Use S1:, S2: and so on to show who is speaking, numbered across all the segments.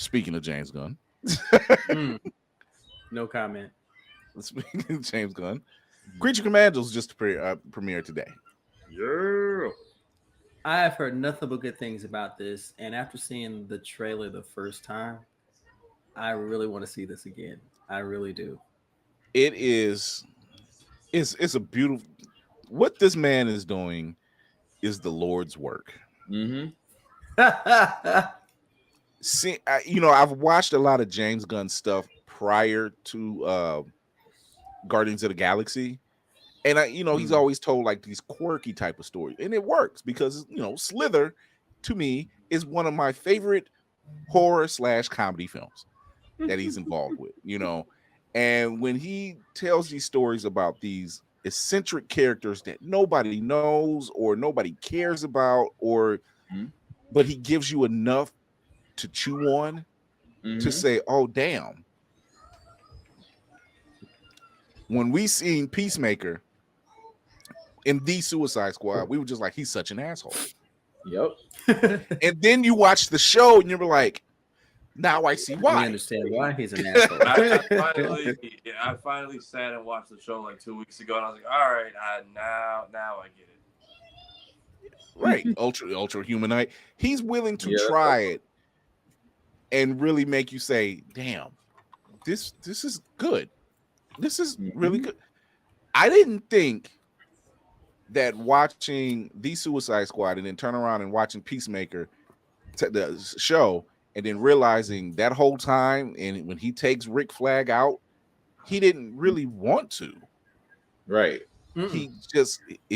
S1: Speaking of James Gunn,
S2: No comment.
S1: speaking of James Gunn, Creature Commandos just premiered today.
S3: Yeah.
S2: I have heard nothing but good things about this, and after seeing the trailer the first time, I really want to see this again. I really do.
S1: It is, it's a beautiful. What this man is doing is the Lord's work.
S3: Mm-hmm.
S1: See, I've watched a lot of James Gunn stuff prior to Guardians of the Galaxy, and he's always told like these quirky type of stories, and it works because Slither, to me, is one of my favorite horror / comedy films that he's involved with. And when he tells these stories about these eccentric characters that nobody knows or nobody cares about, but he gives you enough to chew on to say, oh damn. When we seen Peacemaker in the Suicide Squad, we were just like, he's such an asshole.
S3: Yep.
S1: And then you watch the show and you're like, now I see why.
S2: I understand why he's an asshole.
S4: I finally sat and watched the show like 2 weeks ago, and I was like, all right, now I get it.
S1: Right. Ultra Humanite. He's willing to try it and really make you say, damn, this is good. This is really good. I didn't think that watching the Suicide Squad and then turn around and watching Peacemaker, the show, and then realizing that whole time, and when he takes Rick Flag out, he didn't really want to.
S3: Right.
S1: He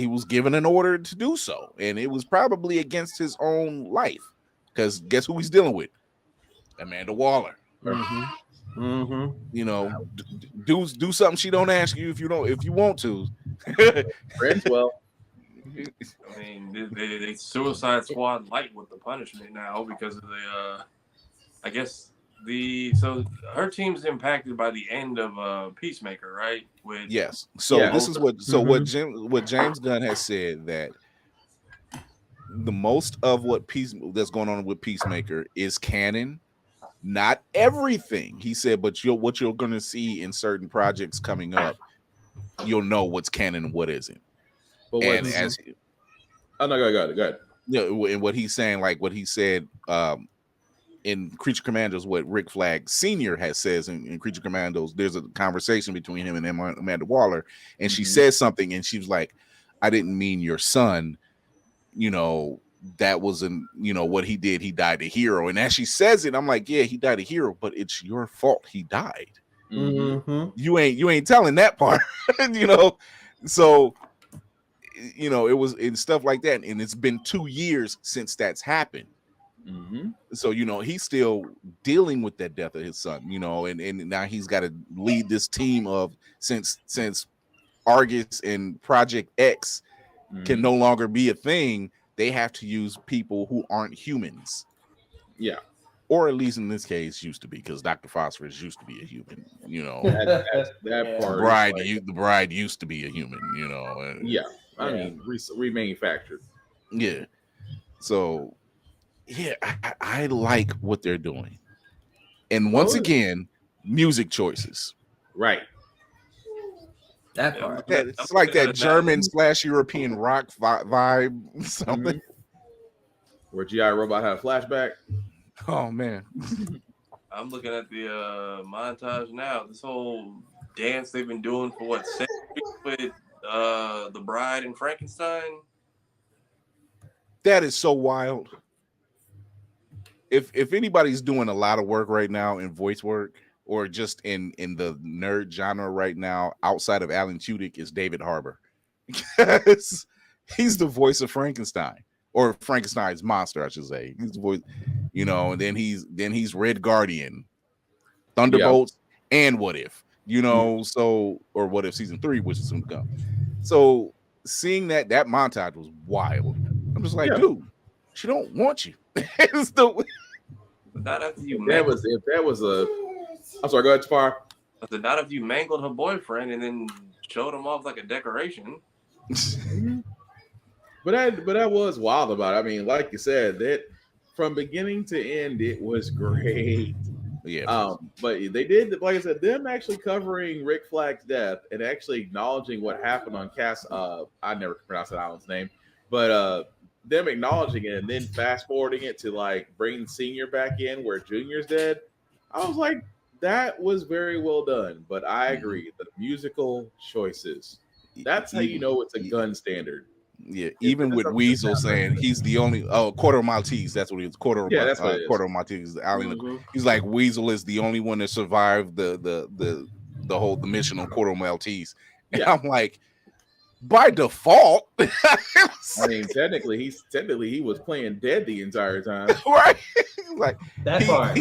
S1: was given an order to do so, and it was probably against his own life. Because guess who he's dealing with? Amanda Waller. Do something she don't ask you if you want to.
S3: Friends well.
S4: I mean, they Suicide Squad light with the punishment now because of the I guess her team's impacted by the end of Peacemaker, right?
S1: Yes. So this is what James Gunn has said, that the most of that's going on with Peacemaker is canon. Not everything, he said, but what you're going to see in certain projects coming up, you'll know what's canon and what isn't.
S3: But
S1: go ahead. And what he's saying, like what he said in Creature Commandos, what Rick Flag Sr. says in Creature Commandos, there's a conversation between him and Amanda Waller, and she says something, and she was like, I didn't mean your son, that wasn't, what he did. He died a hero. And as she says it, I'm like, yeah, he died a hero, but it's your fault he died. You ain't telling that part, So, it was in stuff like that. And it's been 2 years since that's happened. So, he's still dealing with that death of his son, and now he's got to lead this team of since Argus and Project X can no longer be a thing. They have to use people who aren't humans.
S3: Yeah.
S1: Or at least in this case, used to be, because Dr. Phosphorus used to be a human,
S3: that part.
S1: The bride used to be a human,
S3: I mean, remanufactured.
S1: Yeah. So, yeah, I like what they're doing. And once again, music choices.
S3: Right.
S2: That part.
S1: It's like that German / European rock vibe, something.
S3: Where G.I. Robot had a flashback.
S1: Oh man.
S4: I'm looking at the montage now. This whole dance they've been doing for centuries with the Bride and Frankenstein.
S1: That is so wild. If anybody's doing a lot of work right now in voice work, or just in the nerd genre right now, outside of Alan Tudyk, is David Harbour. Because he's the voice of Frankenstein, or Frankenstein's monster, I should say. He's the voice, and then he's Red Guardian, Thunderbolts, and What If, so, or What If season 3, which is soon to come. So seeing that montage was wild. I'm just like, dude, she don't want you.
S4: But not after you
S3: I'm sorry, go ahead, Tafar.
S4: But not if you mangled her boyfriend and then showed him off like a decoration.
S3: But that was wild about it. I mean, like you said, that from beginning to end, it was great.
S1: Yeah.
S3: But they did, like I said, them actually covering Rick Flag's death and actually acknowledging what happened on Cass. I never pronounced that island's name, but them acknowledging it and then fast forwarding it to like bringing Senior back in where Junior's dead. I was like, that was very well done. But I agree, the musical choices. That's how you know it's a gun standard.
S1: Yeah, even with Weasel saying he's the only quarter Maltese, that's what he was. Quarter Maltese, the island.
S2: Mm-hmm.
S1: He's like Weasel is the only one that survived the mission on Quarter Maltese. And I'm like, by default.
S3: I mean, technically he was playing dead the entire time.
S1: Right? Like
S2: that part.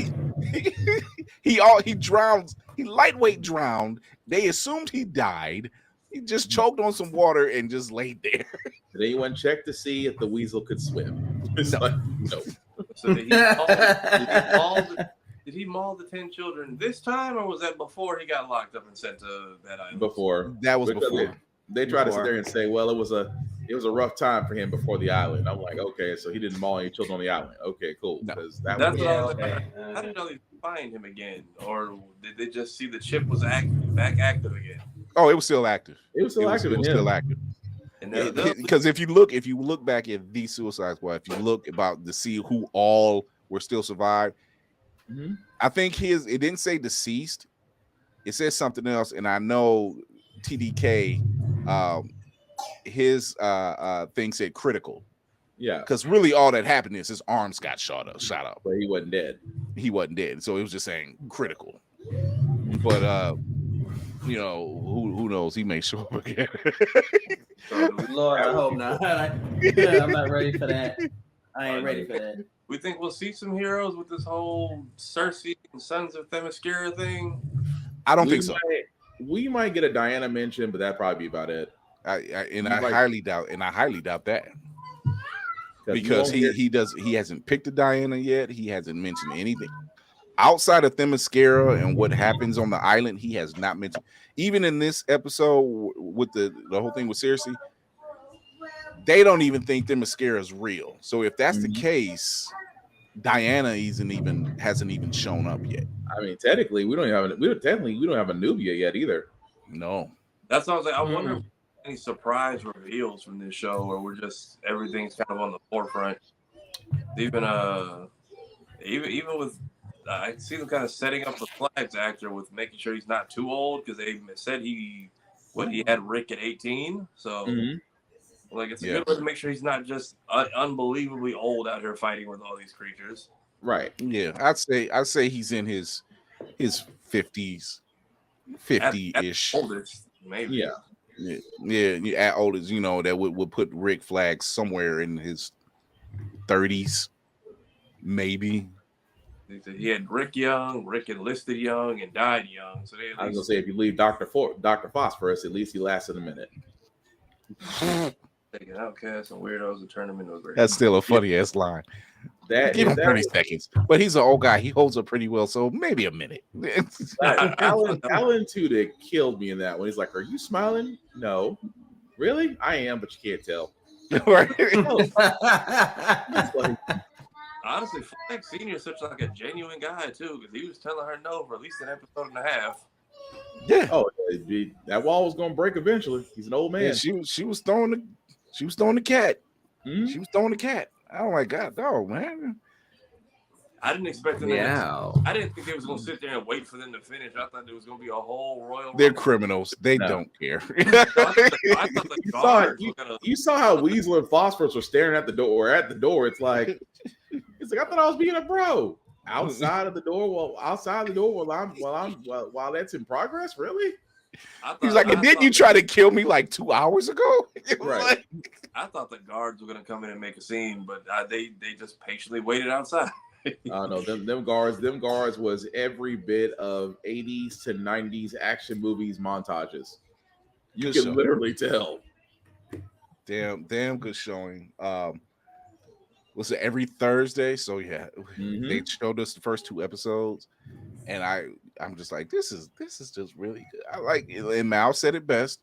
S1: He drowned, he lightweight drowned. They assumed he died. He just choked on some water and just laid there.
S3: Did anyone check to see if the Weasel could swim?
S1: No.
S3: Like, no.
S4: So did he maul the 10 children this time, or was that before he got locked up and sent to that island?
S3: Before.
S1: That was before.
S3: They tried to sit there and say, well, it was a rough time for him before the island. I'm like, okay, so he didn't maul any children on the island. Okay, cool.
S4: That's what I was like. How did they find him again? Or did they just see the chip was back active again?
S1: Oh, it was still active.
S3: It was still active.
S1: Because if you look back at the Suicide Squad, if you look about to see who all were still survived, I think it didn't say deceased. It says something else, and I know TDK, his thing said critical.
S3: Yeah,
S1: because really all that happened is his arms got shot up,
S3: but he wasn't dead.
S1: So it was just saying critical. But who knows? He may show up again.
S2: Lord, I hope not. I'm not ready for that. I ain't ready for that.
S4: We think we'll see some heroes with this whole Cersei and Sons of Themyscira thing.
S1: I don't think so.
S3: We might get a Diana mention, but that'd probably be about it.
S1: I highly doubt that. Because he hasn't picked a Diana yet. He hasn't mentioned anything outside of Themyscira and what happens on the island. He has not mentioned, even in this episode with the whole thing with Cersei, they don't even think Themyscira is real. So if that's the case, Diana hasn't even shown up yet.
S3: I mean, technically, we don't have a Nubia yet either.
S1: No,
S4: that's what I was like. I wonder if any surprise reveals from this show, or we're just everything's kind of on the forefront. Even with I see them kind of setting up the Flags actor with making sure he's not too old, because they said he had Rick at 18, so like it's a good way to make sure he's not just unbelievably old out here fighting with all these creatures.
S3: Right.
S1: Yeah, I'd say he's in his 50s, 50-ish.
S4: At oldest, maybe.
S1: Yeah. At oldest, that would put Rick Flag somewhere in his 30s, maybe.
S4: He had Rick young, Rick enlisted young, and died young. So
S3: I was gonna say, if you leave Dr. Phosphorus, at least he lasted a minute.
S4: Taking outcasts and weirdos and turn them into a great.
S1: That's still a funny ass line. Give him 30 seconds, but he's an old guy. He holds up pretty well, so maybe a minute.
S3: Alan Tudyk killed me in that one. He's like, "Are you smiling? No, really? I am, but you can't tell."
S1: Right?
S4: Honestly, Flag Senior is such like a genuine guy too, because he was telling her no for at least an episode and a half.
S1: Yeah.
S3: Oh, that wall was going to break eventually. He's an old man.
S1: Yeah, she was throwing the cat. She was throwing the cat. Oh my god, dog, man.
S4: I didn't expect them. I didn't think they was gonna sit there and wait for them to finish. I thought there was gonna be a whole royal.
S1: They're criminals. They don't care.
S4: I thought
S3: you saw how Weasel and Phosphorus were staring at the door. It's like I thought I was being a bro. Outside the door while that's in progress. Really?
S1: He's like, and didn't you try to kill me like 2 hours ago?
S3: Right.
S4: I thought the guards were gonna come in and make a scene, but they just patiently waited outside.
S3: No, them guards was every bit of 80s to 90s action movies montages. You can literally tell.
S1: Damn good showing. Was it every Thursday? So yeah, they showed us the first 2 episodes, and I'm just like, this is just really good. I like it. And Mal said it best.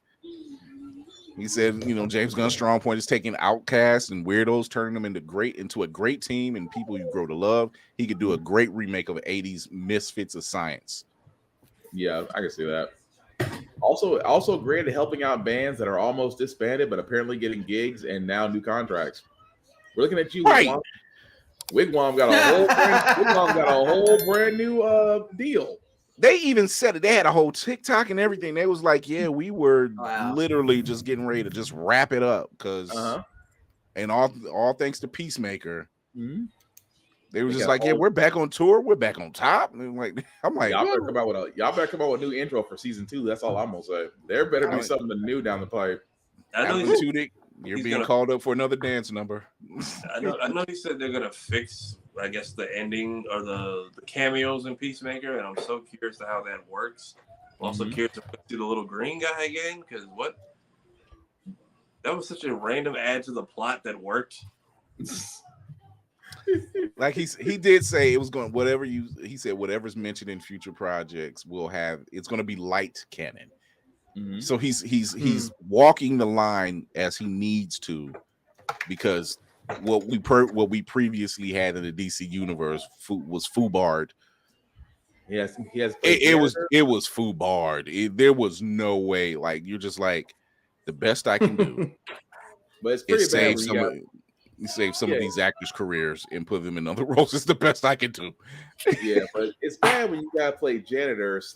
S1: He said, James Gunn's strong point is taking outcasts and weirdos, turning them into a great team and people you grow to love. He could do a great remake of 80s Misfits of Science.
S3: Yeah, I can see that. Also great at helping out bands that are almost disbanded, but apparently getting gigs and now new contracts. We're looking at you,
S1: Right.
S3: Wigwam got a whole brand new deal.
S1: They even said it. They had a whole TikTok and everything. They was like, yeah, we were literally just getting ready to just wrap it up because, and all thanks to Peacemaker, they were just like, yeah, we're back on tour. We're back on top. And I'm like,
S3: y'all better come out with a new intro for season 2. That's all I'm gonna say. There better be something new down the pipe.
S4: I know
S1: you're being called up for another dance number.
S4: I know he said they're gonna fix, I guess, the ending or the cameos in Peacemaker, and I'm so curious to how that works. I'm also curious to see the little green guy again, because that was such a random add to the plot that worked.
S1: Like he did say it was going he said whatever's mentioned in future projects will have, it's going to be light canon. So he's walking the line as he needs to, because what we previously had in the DC universe was Fubard.
S3: Yes,
S1: it was Fubard. There was no way. Like, you're just like, the best I can do,
S3: but it's pretty bad.
S1: Save some of these actors' careers and put them in other roles. It's the best I can do.
S3: Yeah, but it's bad when you gotta play janitor / it's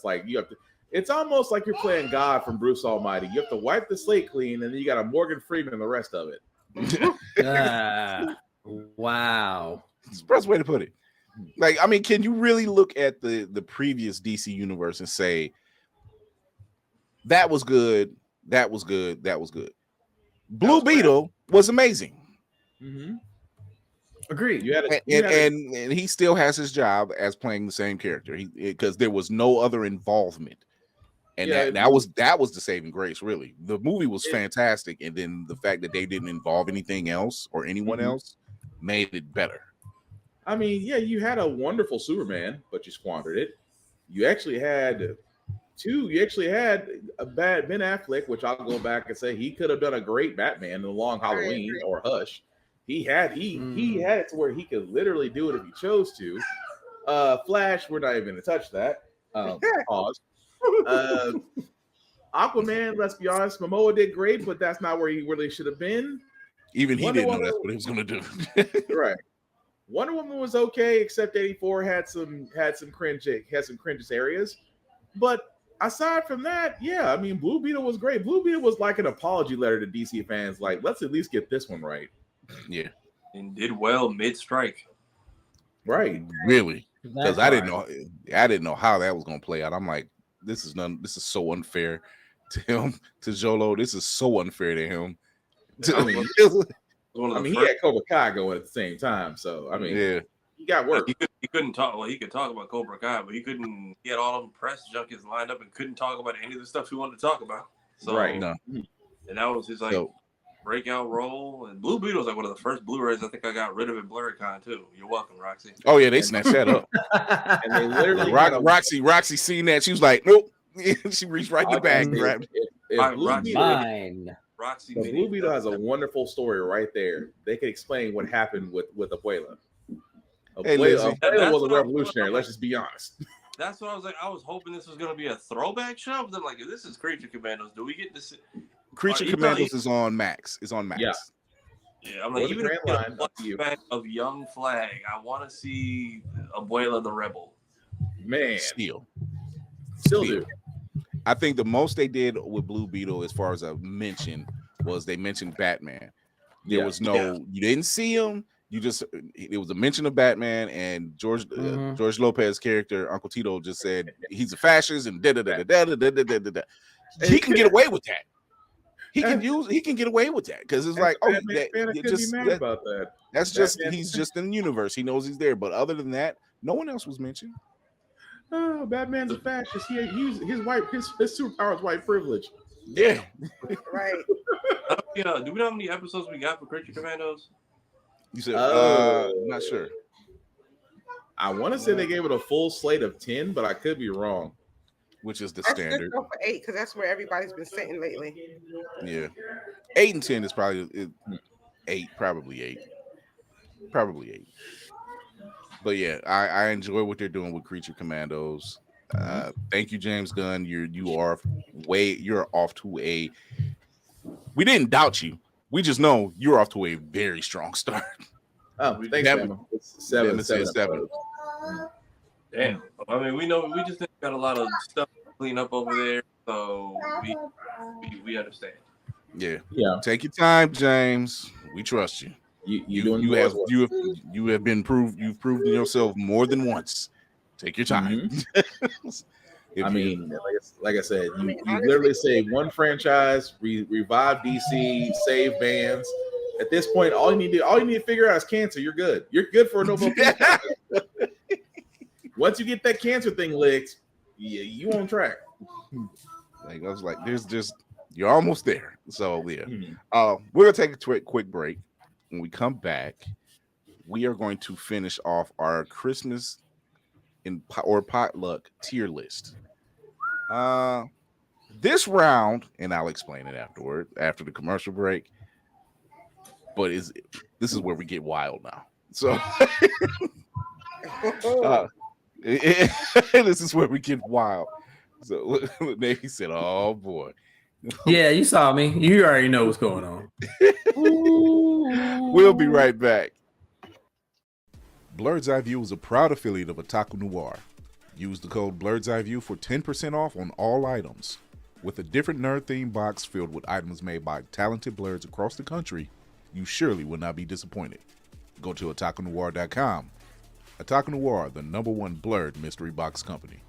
S3: like you have to. It's almost like you're playing God from Bruce Almighty. You have to wipe the slate clean, and then you got a Morgan Freeman and the rest of it.
S2: Wow.
S1: It's the best way to put it. Like, I mean, can you really look at the previous DC universe and say that was good, that was good, that was good? Blue Beetle was amazing.
S2: Agreed.
S1: And he still has his job as playing the same character. Because there was no other involvement. And that was the saving grace, really. The movie was fantastic, and then the fact that they didn't involve anything else or anyone else made it better.
S3: I mean, yeah, you had a wonderful Superman, but you squandered it. You actually had a bad Ben Affleck, which I'll go back and say he could have done a great Batman in The Long Halloween or Hush. He had it to where he could literally do it if he chose to. Flash, we're not even going to touch that. Pause. Aquaman, let's be honest, Momoa did great, but that's not where he really should have been.
S1: Even he didn't know that's what he was going to do.
S3: Right. Wonder Woman was okay, except 84 had some cringe areas. But aside from that, yeah, I mean, Blue Beetle was great. Blue Beetle was like an apology letter to DC fans. Like, let's at least get this one right.
S1: Yeah.
S4: And did well mid-strike.
S3: Right.
S1: Really. Because I didn't know how that was going to play out. I'm like, this is so unfair to him, to Jolo. This is so unfair to him.
S3: He had Cobra Kai going at the same time, so I mean, yeah, he got work.
S4: He couldn't talk. Well, he could talk about Cobra Kai, but he couldn't. He had all of them press junkies lined up and couldn't talk about any of the stuff he wanted to talk about. So,
S3: right, no.
S4: And that was his breakout role. And Blue Beetle was like one of the first Blu-rays I think I got rid of at BlurryCon too. You're welcome, Roxy.
S1: Oh yeah, they snatched that up.
S3: And they literally
S1: Roxy seen that. She was like, nope. She reached right in the bag and grabbed
S2: it.
S3: Roxy, Blue Beetle has a wonderful story right there. They can explain what happened with Abuela. Abuela was a revolutionary. Let's just be honest.
S4: That's what I was like. I was hoping this was going to be a throwback show. But then, like, if this is Creature Commandos, do we get this?
S1: Creature Commandos is on Max. It's on Max.
S4: Yeah. I'm like, even if you get a flashback of Young Flag, I want to see Abuela the Rebel.
S3: Man,
S1: still
S3: do.
S1: I think the most they did with Blue Beetle, as far as a mention, was they mentioned Batman. There was you didn't see him. It was a mention of Batman, and George Lopez's character, Uncle Tito, just said he's a fascist and da da da da da da da da da. He can get away with that. He can get away with that because it's like,
S3: about that.
S1: That's just he's just in the universe. He knows he's there, but other than that, no one else was mentioned.
S3: Oh, Batman's a fascist. His superpower is white privilege.
S1: Yeah,
S5: right.
S4: Do we know how many episodes we got for Creature Commandos?
S1: You said, not sure.
S3: I want to say they gave it a full slate of 10, but I could be wrong.
S1: which is the
S5: That's
S1: standard.
S5: good for 8 because that's where everybody's been sitting lately.
S1: Yeah, 8 and 10 is probably 8, probably 8, probably 8. But yeah, I enjoy what they're doing with Creature Commandos. Thank you, James Gunn. You're off to a. We didn't doubt you. We just know you're off to a very strong start.
S3: Oh, thanks, Bama. It's 7.
S4: Damn. I mean, we just got a lot of stuff to clean up over there, so we understand.
S1: Yeah.
S3: Yeah.
S1: Take your time, James. We trust you.
S3: You
S1: have been proved. You've proven yourself more than once. Take your time.
S3: I mean, like I said, you literally say one franchise, revive DC, save bands. At this point, all you need to figure out is cancer. You're good. You're good for a Nobel Peace Prize. Once you get that cancer thing licked, you on track.
S1: Like I was like, you're almost there. So yeah, we're gonna take a quick break. When we come back, we are going to finish off our Christmas or potluck tier list. This round, and I'll explain it after the commercial break. But this is where we get wild now. So this is where we get wild. So Navy said, "Oh boy."
S2: Yeah, you saw me. You already know what's going on.
S1: We'll be right back. Blerds Eyeview is a proud affiliate of Otaku Noir. Use the code Blerds Eyeview for 10% off on all items. With a different nerd-themed box filled with items made by talented blerds across the country, you surely will not be disappointed. Go to otakunoir.com. Otaku Noir, the #1 blurred mystery box company.